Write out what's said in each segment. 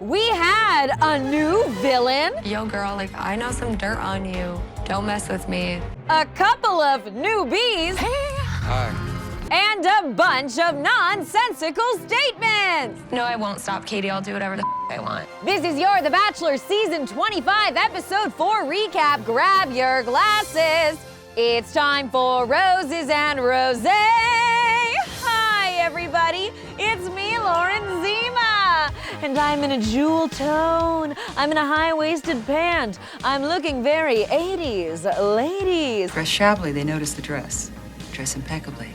we had a new villain, Yo, girl, like, I know some dirt on you. Don't mess with me. a couple of newbies, Hi. and a bunch of nonsensical statements. No, I won't stop, Katie. I'll do whatever the I want. This is your The Bachelor Season 25, Episode 4 recap. Grab your glasses. It's time for Roses and Rosé. Hi, everybody. It's me, Lauren Zima. And I'm in a jewel tone. I'm in a high-waisted pant. I'm looking very 80s. Ladies. Dress shabbily, they notice the dress. Dress impeccably,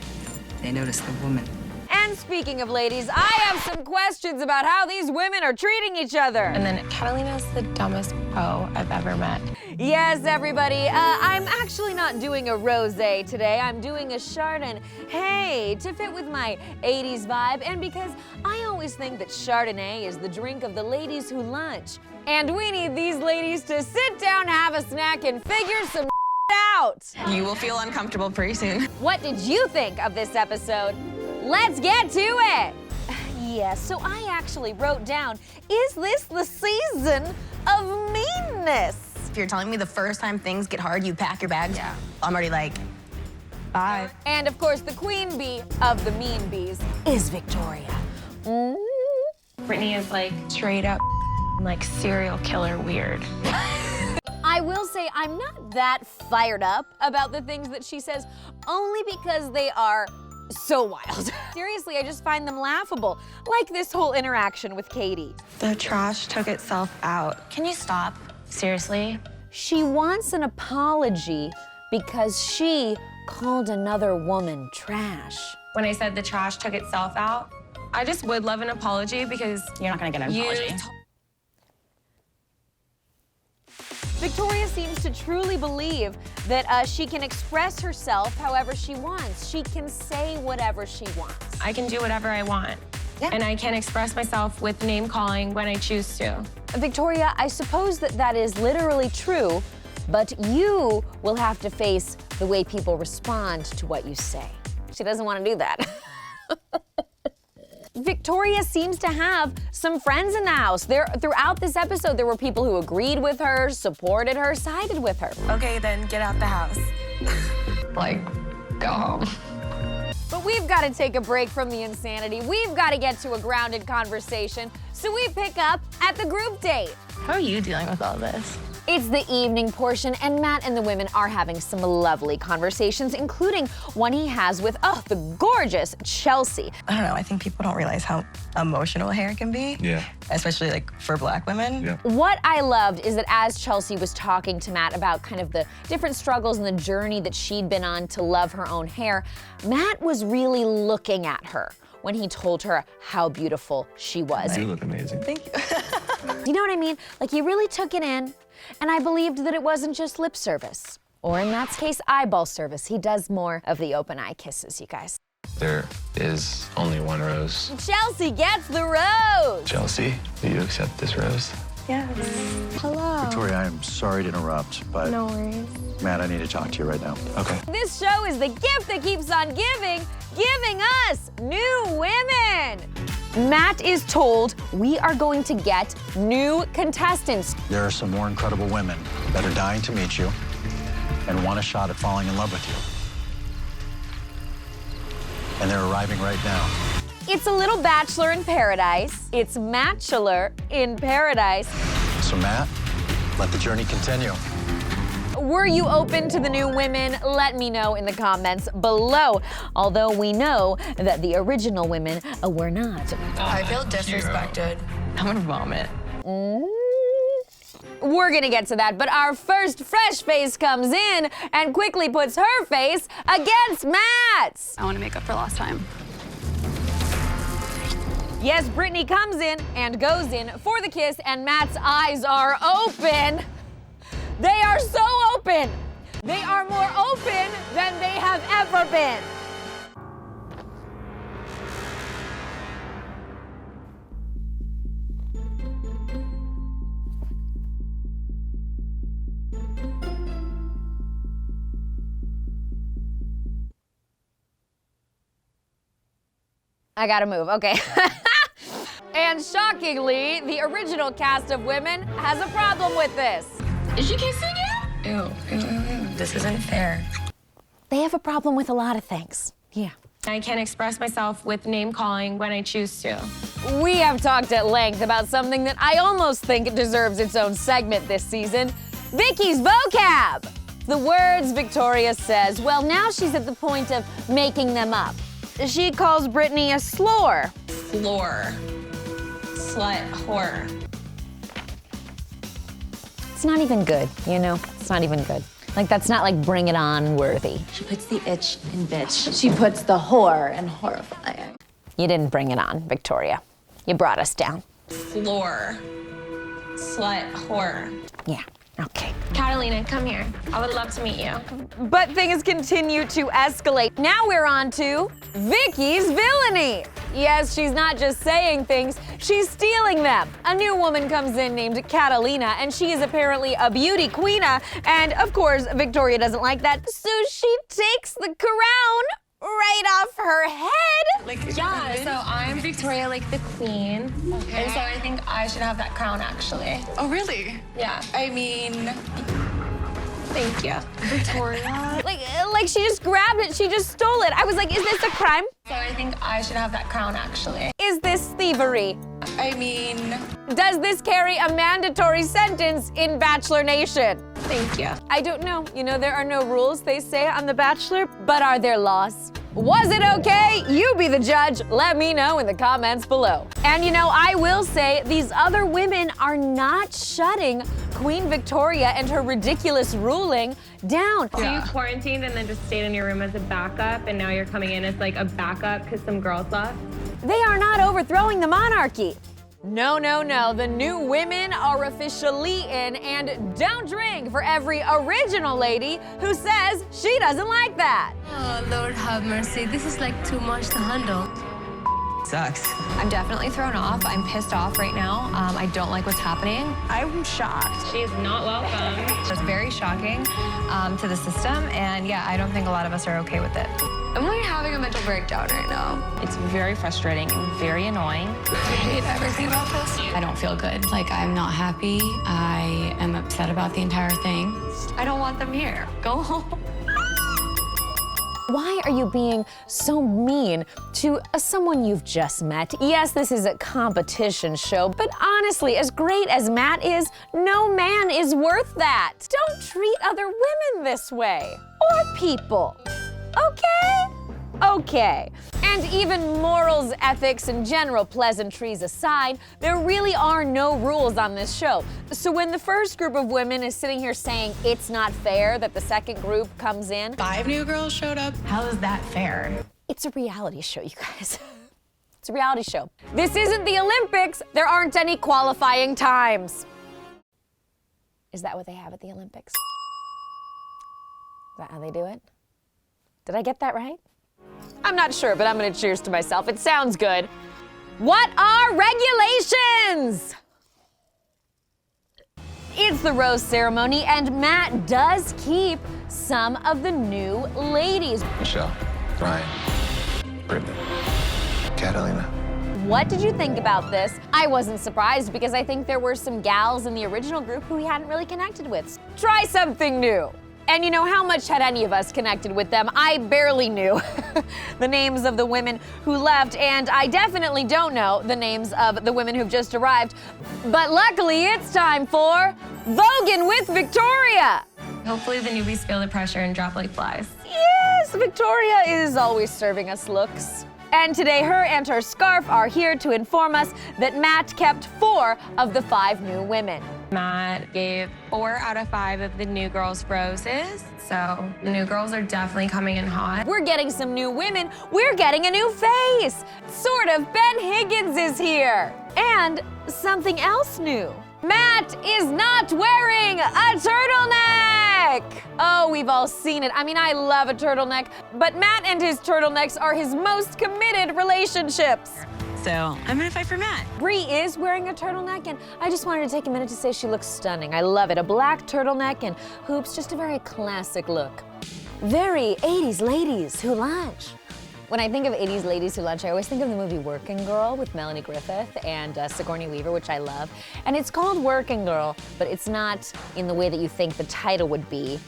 they notice the woman. And speaking of ladies, I have some questions about how these women are treating each other. And then Catalina's the dumbest pro I've ever met. Yes, everybody, I'm actually not doing a rosé today. I'm doing a Chardonnay to fit with my 80s vibe, and because I always think that Chardonnay is the drink of the ladies who lunch. And we need these ladies to sit down, have a snack, and figure some out. You will feel uncomfortable pretty soon. What did you think of this episode? Let's get to it. Yes, so I actually wrote down, is this the season of meanness? If you're telling me the first time things get hard, you pack your bags, I'm already like, bye. And of course, the queen bee of the mean bees is Victoria. Brittany is like straight up like serial killer weird. I will say I'm not that fired up about the things that she says, only because they are so wild. Seriously, I just find them laughable, like this whole interaction with Katie. The trash took itself out. Can you stop? Seriously? She wants an apology because she called another woman trash. When I said the trash took itself out, I just would love an apology because You're not gonna get an apology. Victoria seems to truly believe that she can express herself however she wants. She can say whatever she wants. I can do whatever I want. Yeah. And I can express myself with name calling when I choose to. Victoria, I suppose that that is literally true, but you will have to face the way people respond to what you say. She doesn't want to do that. Victoria seems to have some friends in the house. Throughout this episode, there were people who agreed with her, supported her, sided with her. Okay, then get out the house. Like, go home. But we've got to take a break from the insanity. We've got to get to a grounded conversation. So we pick up at the group date. How are you dealing with all this? It's the evening portion, and Matt and the women are having some lovely conversations, including one he has with, the gorgeous Chelsea. I don't know, I think people don't realize how emotional hair can be. Yeah. Especially like for Black women. Yeah. What I loved is that as Chelsea was talking to Matt about kind of the different struggles and the journey that she'd been on to love her own hair, Matt was really looking at her when he told her how beautiful she was. You look amazing. Thank you. You know what I mean? Like, he really took it in, and I believed that it wasn't just lip service. Or in Matt's case, eyeball service. He does more of the open eye kisses, you guys. There is only one rose. Chelsea gets the rose. Chelsea, will you accept this rose? Yes. Hello. Victoria, I am sorry to interrupt, but No worries. Matt, I need to talk to you right now. Okay. This show is the gift that keeps on giving us new women. Matt is told we are going to get new contestants. There are some more incredible women that are dying to meet you and want a shot at falling in love with you. And they're arriving right now. It's a little Bachelor in Paradise. It's Matchler in Paradise. So Matt, let the journey continue. Were you open to the new women? Let me know in the comments below. Although we know that the original women were not. I feel disrespected. I'm gonna vomit. We're gonna get to that, but our first fresh face comes in and quickly puts her face against Matt's. I want to make up for lost time. Yes, Brittany comes in and goes in for the kiss, and Matt's eyes are open. They are so open. They are more open than they have ever been. I gotta move, okay. And And shockingly, the original cast of women has a problem with this. Is she kissing you? Ew, ew, ew, ew. This isn't fair. They have a problem with a lot of things. Yeah. I can express myself with name calling when I choose to. We have talked at length about something that I almost think deserves its own segment this season, Vicky's vocab. The words Victoria says, well, now she's at the point of making them up. She calls Brittany a slore. Floor. Slut. Whore. It's not even good, you know? It's not even good. Like, that's not like Bring It On worthy. She puts the itch in bitch. She puts the horror in horrifying. You didn't bring it on, Victoria. You brought us down. Floor. Slut. Whore. Yeah, okay. Catalina, come here. I would love to meet you. But things continue to escalate. Now we're on to Vicky's villainy. Yes, she's not just saying things, she's stealing them. A new woman comes in named Catalina, and she is apparently a beauty queena. And of course, Victoria doesn't like that, so she takes the crown right off her head. Yeah, so I'm Victoria, like the queen. Okay. And so I think I should have that crown, actually. Oh, really? Yeah. I mean, Thank you. Victoria. Like she just grabbed it, she just stole it. I was like, is this a crime? So I think I should have that crown, actually. Is this thievery? I mean, Does this carry a mandatory sentence in Bachelor Nation? Thank you. I don't know. You know, there are no rules, they say, on The Bachelor, but are there laws? Was it okay? You be the judge. Let me know in the comments below. And you know, I will say these other women are not shutting Queen Victoria and her ridiculous ruling down. So you quarantined and then just stayed in your room as a backup, and now you're coming in as like a backup because some girls left? They are not overthrowing the monarchy. No, no, no. The new women are officially in, and don't drink for every original lady who says she doesn't like that. Oh, Lord have mercy. This is like too much to handle. sucks. I'm definitely thrown off. I'm pissed off right now. I don't like what's happening. I'm shocked. She's not welcome. It's very shocking to the system, and yeah, I don't think a lot of us are okay with it. I'm like having a mental breakdown right now. It's very frustrating and very annoying. I hate everything about this. I don't feel good. Like, I'm not happy. I am upset about the entire thing. I don't want them here. Go home. Why are you being so mean to someone you've just met? Yes, this is a competition show, but honestly, as great as Matt is, no man is worth that. Don't treat other women this way, or people, okay? Okay. And even morals, ethics, and general pleasantries aside, there really are no rules on this show. So when the first group of women is sitting here saying it's not fair that the second group comes in, 5 new girls showed up. How is that fair? it's a reality show, you guys. It's a reality show. This isn't the Olympics. There aren't any qualifying times. Is that what they have at the Olympics? Is that how they do it? Did I get that right? I'm not sure, but I'm gonna cheers to myself. It sounds good. What are regulations? It's the rose ceremony, and Matt does keep some of the new ladies. Michelle, Ryan, Brittany, Catalina. What did you think about this? I wasn't surprised because I think there were some gals in the original group who we hadn't really connected with. Try something new. And you know, how much had any of us connected with them? I barely knew the names of the women who left, and I definitely don't know the names of the women who've just arrived. But luckily, it's time for VOGUING with Victoria. Hopefully the newbies feel the pressure and drop like flies. Yes, Victoria is always serving us looks. And today, her and her scarf are here to inform us that Matt kept 4 of the 5 new women. Matt gave 4 out of 5 of the new girls roses. So the new girls are definitely coming in hot. We're getting some new women. We're getting a new face. Sort of. Ben Higgins is here. And something else new. Matt is not wearing a turtleneck. Oh, we've all seen it. I mean, I love a turtleneck, but Matt and his turtlenecks are his most committed relationships. So I'm gonna fight for Matt. Bree is wearing a turtleneck, and I just wanted to take a minute to say she looks stunning. I love it. A black turtleneck and hoops, just a very classic look. Very 80s ladies who lunch. When I think of 80s ladies who lunch, I always think of the movie Working Girl with Melanie Griffith and Sigourney Weaver, which I love. And it's called Working Girl, but it's not in the way that you think the title would be.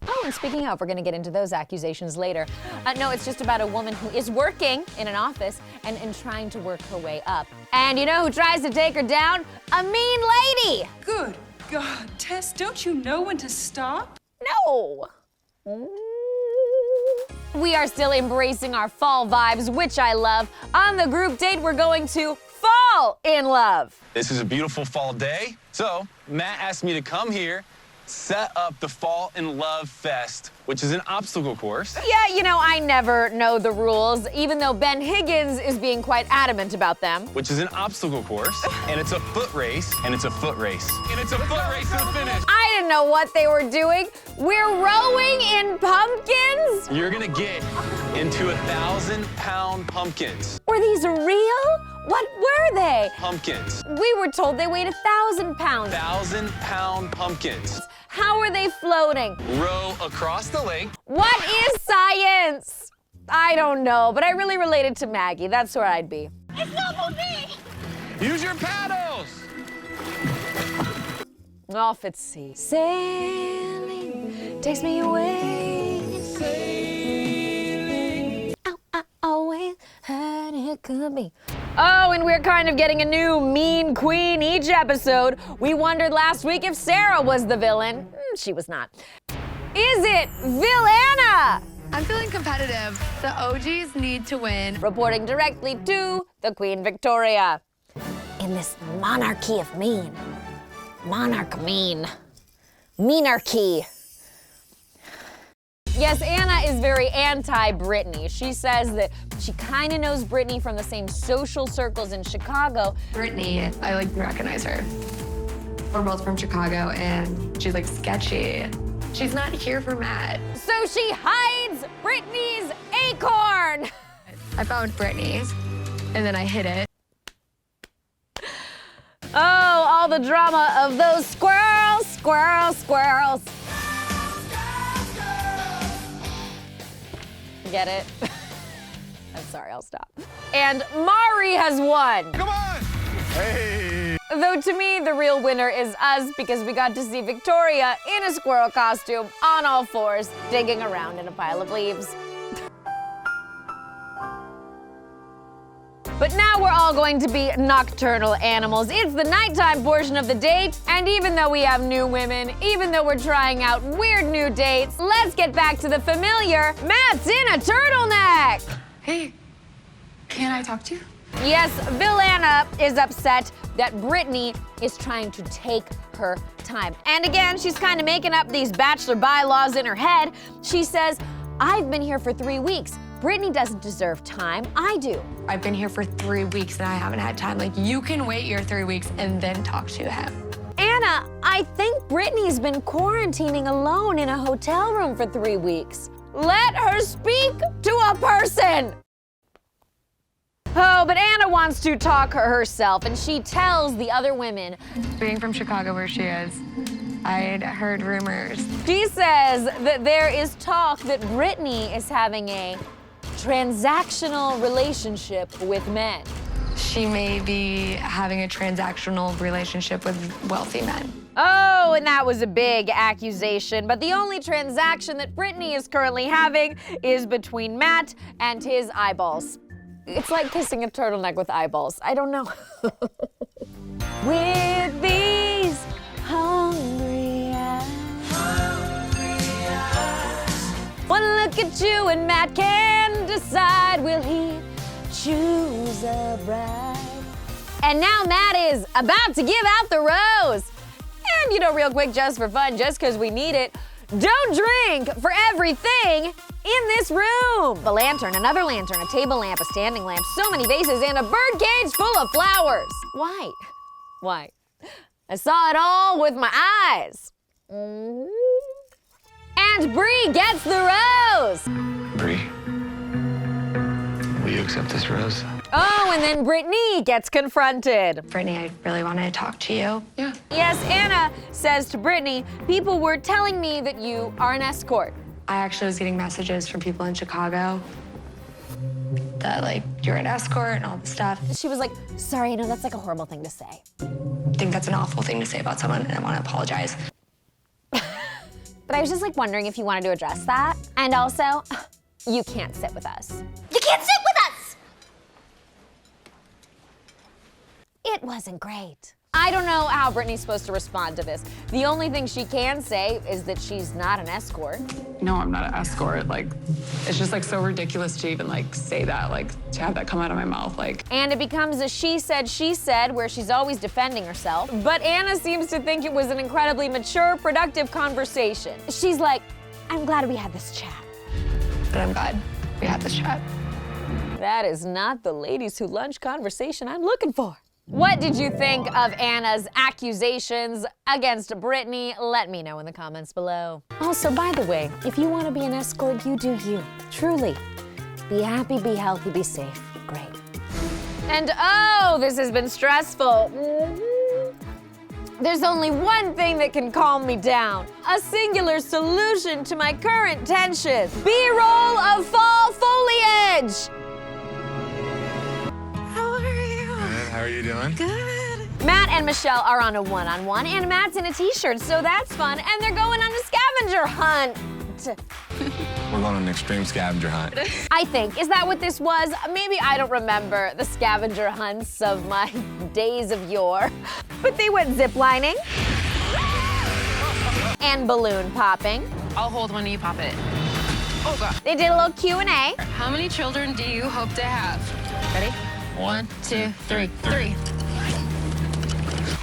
Oh, and speaking of, we're gonna get into those accusations later. No, it's just about a woman who is working in an office and trying to work her way up. And you know who tries to take her down? A mean lady! Good God, Tess, don't you know when to stop? No! We are still embracing our fall vibes, which I love. On the group date, we're going to fall in love. This is a beautiful fall day, so Matt asked me to come here, set up the Fall in Love Fest, which is an obstacle course. Yeah, you know, I never know the rules, even though Ben Higgins is being quite adamant about them. Which is an obstacle course, and it's a foot race, and it's a foot race. And it's a foot race to the finish. I didn't know what they were doing. We're rowing in pumpkins? You're gonna get into 1,000-pound pumpkins. Were these real? What were they? Pumpkins. We were told they weighed 1,000 pounds. 1,000-pound pumpkins. How are they floating? Row across the lake. What is science? I don't know, but I really related to Maggie. That's where I'd be. It's not for me! Use your paddles! Off at sea. Sailing takes me away. Sailing. Oh, I always heard it could be. Oh, and we're kind of getting a new mean queen each episode. We wondered last week if Sarah was the villain. She was not. Is it Vill-Anna? I'm feeling competitive. The OGs need to win. Reporting directly to the Queen Victoria. In this monarchy of mean. Meanarchy. Yes, Anna is very anti-Brittany. She says that she kind of knows Brittany from the same social circles in Chicago. Brittany, I like recognize her. We're both from Chicago, and she's like sketchy. She's not here for Matt. So she hides Brittany's acorn. I found Brittany's, and then I hid it. Oh, all the drama of those squirrels. Get it? I'm sorry, I'll stop. And Mari has won. Come on! Hey! Though to me, the real winner is us because we got to see Victoria in a squirrel costume on all fours, digging around in a pile of leaves. But now we're all going to be nocturnal animals. It's the nighttime portion of the date, and even though we have new women, even though we're trying out weird new dates, let's get back to the familiar. Matt's in a turtleneck! Hey, can I talk to you? Yes, Vill-Anna is upset that Brittany is trying to take her time. And again, she's kind of making up these Bachelor bylaws in her head. She says, I've been here for 3 weeks. Brittany doesn't deserve time, I do. I've been here for 3 weeks and I haven't had time. Like, you can wait your 3 weeks and then talk to him. Anna, I think Brittany's been quarantining alone in a hotel room for 3 weeks. Let her speak to a person. Oh, but Anna wants to talk herself, and she tells the other women. Being from Chicago where she is, I'd heard rumors. She says that there is talk that Brittany is having a transactional relationship with men. She may be having a transactional relationship with wealthy men. Oh, and that was a big accusation, but the only transaction that Brittany is currently having is between Matt and his eyeballs. It's like kissing a turtleneck with eyeballs. I don't know. With these hungry eyes. One look at you and Matt can decide, will he choose a bride? And now Matt is about to give out the rose. And you know, real quick, just for fun, just because we need it, don't drink for everything in this room. A lantern, another lantern, a table lamp, a standing lamp, so many vases, and a bird cage full of flowers. Why? Why? I saw it all with my eyes. And Bree gets the rose. Bree, will you accept this rose? Oh, and then Brittany gets confronted. Brittany, I really wanted to talk to you. Yeah. Yes, Anna says to Brittany, people were telling me that you are an escort. I actually was getting messages from people in Chicago that like you're an escort and all this stuff. She was like, sorry, I know that's like a horrible thing to say. I think that's an awful thing to say about someone, and I want to apologize. But I was just like wondering if you wanted to address that. And also, you can't sit with us. You can't sit with us! It wasn't great. I don't know how Brittany's supposed to respond to this. The only thing she can say is that she's not an escort. No, I'm not an escort. Like, it's just like so ridiculous to even like say that, like to have that come out of my mouth, like. And it becomes a she said, where she's always defending herself. But Anna seems to think it was an incredibly mature, productive conversation. She's like, I'm glad we had this chat. But I'm glad we had this chat. That is not the ladies who lunch conversation I'm looking for. What did you think of Anna's accusations against Brittany? Let me know in the comments below. Also, by the way, if you want to be an escort, you do you. Truly. Be happy, be healthy, be safe. Great. And oh, this has been stressful. There's only one thing that can calm me down. A singular solution to my current tension. B-roll of fall foliage. How are you doing? Good. Matt and Michelle are on a one-on-one, and Matt's in a t-shirt, so that's fun, and they're going on a scavenger hunt. We're going on an extreme scavenger hunt. I think. Is that what this was? Maybe I don't remember the scavenger hunts of my days of yore. But they went ziplining and balloon popping. I'll hold one, you pop it. Oh, God. They did a little Q&A. How many children do you hope to have? Ready? 1, 2, 3. 3.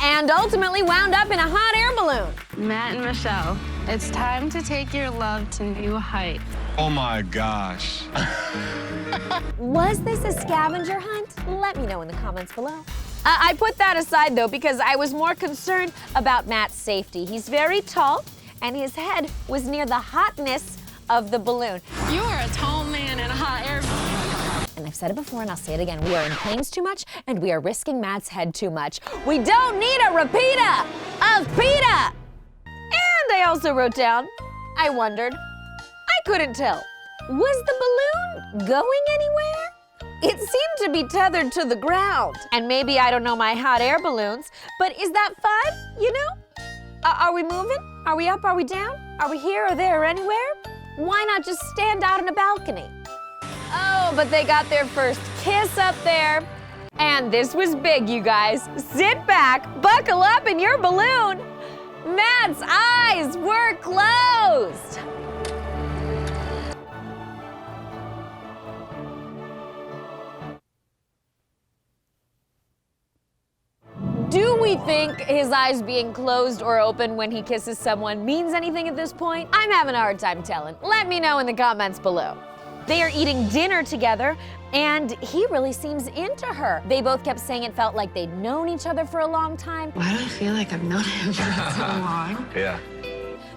And ultimately wound up in a hot air balloon. Matt and Michelle, it's time to take your love to new heights. Oh my gosh. Was this a scavenger hunt? Let me know in the comments below. I put that aside though because I was more concerned about Matt's safety. He's very tall and his head was near the hotness of the balloon. You are a tall man in a hot air balloon. And I've said it before and I'll say it again. We are in planes too much and we are risking Matt's head too much. We don't need a repeater of PETA. And I also wrote down, I wondered, I couldn't tell. Was the balloon going anywhere? It seemed to be tethered to the ground. And maybe I don't know my hot air balloons, but is that fun, you know? Are we moving? Are we up? Are we down? Are we here or there or anywhere? Why not just stand out on a balcony? Oh, but they got their first kiss up there. And this was big, you guys. Sit back, buckle up in your balloon. Matt's eyes were closed. Do we think his eyes being closed or open when he kisses someone means anything at this point? I'm having a hard time telling. Let me know in the comments below. They are eating dinner together, and he really seems into her. They both kept saying it felt like they'd known each other for a long time. Why do I feel like I've known him for so long? Yeah.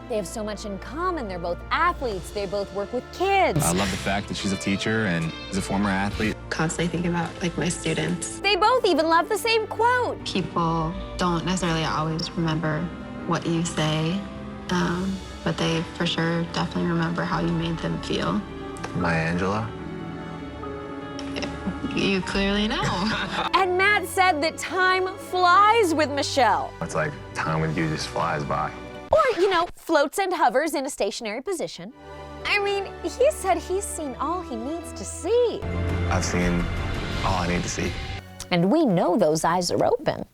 They have so much in common. They're both athletes. They both work with kids. I love the fact that she's a teacher and is a former athlete. Constantly thinking about like my students. They both even love the same quote. People don't necessarily always remember what you say, but they for sure definitely remember how you made them feel. Maya Angelou. You clearly know. And Matt said that time flies with Michelle. It's like time with you just flies by. Or, you know, floats and hovers in a stationary position. I mean, he said he's seen all he needs to see. I've seen all I need to see. And we know those eyes are open.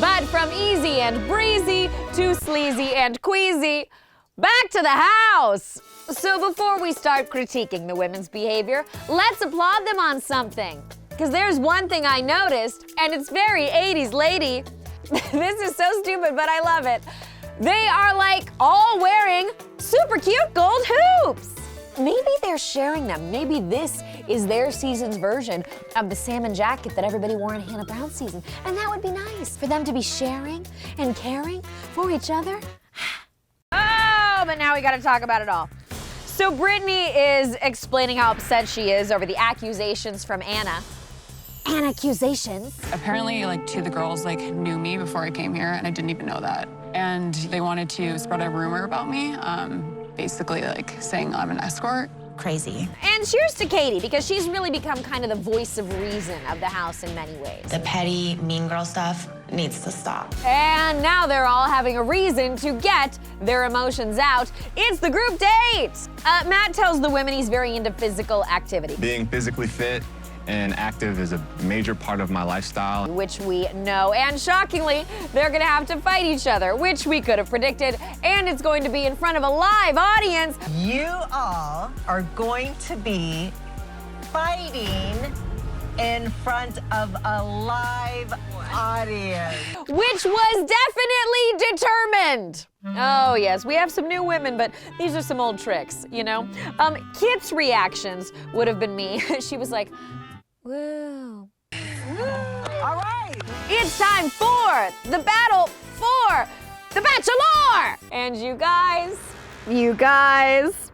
But from easy and breezy to sleazy and queasy, back to the house. So before we start critiquing the women's behavior, let's applaud them on something. Because there's one thing I noticed, and it's very 80s lady. This is so stupid, but I love it. They are like all wearing super cute gold hoops. Maybe they're sharing them. Maybe this is their season's version of the salmon jacket that everybody wore in Hannah Brown's season. And that would be nice for them to be sharing and caring for each other. Oh, but now we gotta talk about it all. So Brittany is explaining how upset she is over the accusations from Anna. And accusations. Apparently, like, two of the girls, like, knew me before I came here, and I didn't even know that. And they wanted to spread a rumor about me, basically, like, saying I'm an escort. crazy. And cheers to Katie, because she's really become kind of the voice of reason of the house in many ways. The petty, mean girl stuff needs to stop. And now they're all having a reason to get their emotions out. It's the group date. Matt tells the women he's very into physical activity. Being physically fit and active is a major part of my lifestyle. Which we know. And shockingly, they're gonna have to fight each other, which we could have predicted. And it's going to be in front of a live audience. You all are going to be fighting in front of a live audience. Which was definitely determined. Oh yes, we have some new women, but these are some old tricks, you know? Kit's reactions would have been me. She was like, whoa. All right. It's time for the battle for the Bachelor! And you guys, this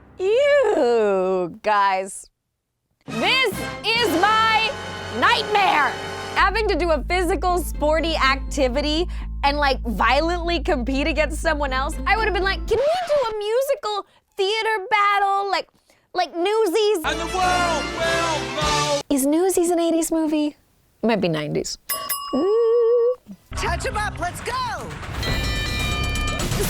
is my nightmare. Having to do a physical, sporty activity and like violently compete against someone else, I would have been like, can we do a musical theater battle? Like Newsies? And the world will know. Is Newsies an 80s movie? It might be 90s. Touch them up, let's go.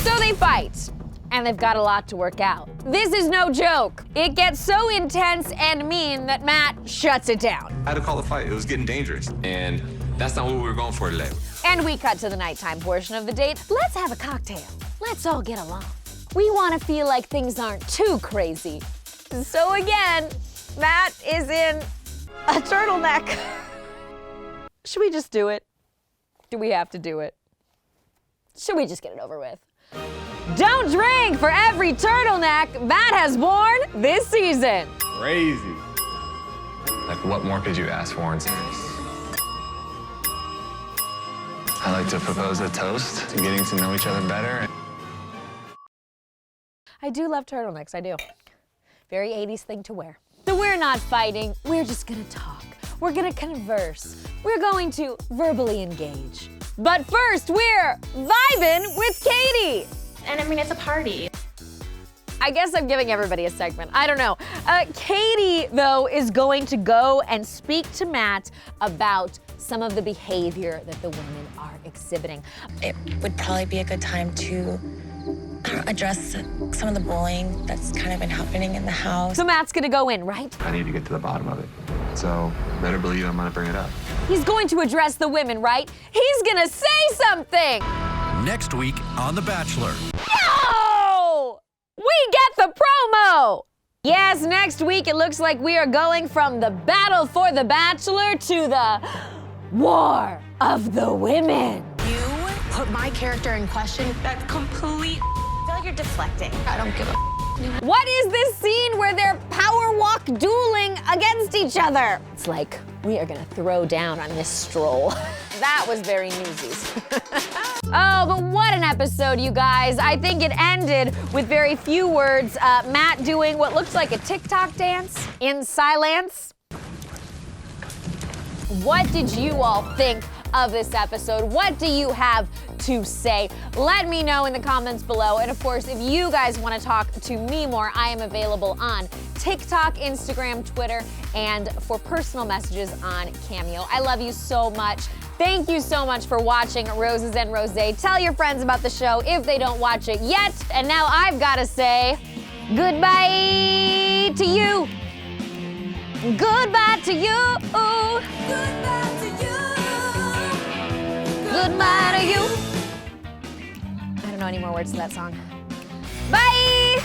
So they fight, and they've got a lot to work out. This is no joke. It gets so intense and mean that Matt shuts it down. I had to call the fight. It was getting dangerous. And that's not what we were going for today. And we cut to the nighttime portion of the date. Let's have a cocktail. Let's all get along. We want to feel like things aren't too crazy. So again, Matt is in a turtleneck. Should we just do it? Do we have to do it? Should we just get it over with? Don't drink for every turtleneck Matt has worn this season. Crazy. Like, what more could you ask for in series? I like to propose a toast to getting to know each other better. I do love turtlenecks, I do. Very 80s thing to wear. So we're not fighting, we're just gonna talk. We're gonna converse. We're going to verbally engage. But first, we're vibing with Katie. And I mean, it's a party. I guess I'm giving everybody a segment. I don't know. Katie, though, is going to go and speak to Matt about some of the behavior that the women are exhibiting. It would probably be a good time to address some of the bullying that's kind of been happening in the house. So Matt's gonna go in, right? I need to get to the bottom of it. So better believe I'm gonna bring it up. He's going to address the women, right? He's gonna say something! Next week on The Bachelor. Yo! We get the promo! Yes, next week it looks like we are going from the battle for the Bachelor to the war of the women. You put my character in question. That's complete. I feel like you're deflecting. I don't give a. What is this scene where they're power walk dueling against each other? It's like, we are gonna throw down on this stroll. That was very Newsies. Oh, but what an episode, you guys. I think it ended with very few words. Matt doing what looks like a TikTok dance in silence. What did you all think of this episode? What do you have to say? Let me know in the comments below. And of course, if you guys want to talk to me more, I am available on TikTok, Instagram, Twitter, and for personal messages on Cameo. I love you so much. Thank you so much for watching Roses and Rosé. Tell your friends about the show if they don't watch it yet. And now I've got to say goodbye to you. Goodbye to you. Goodbye to you. Goodbye to you. I don't know any more words to that song. Bye!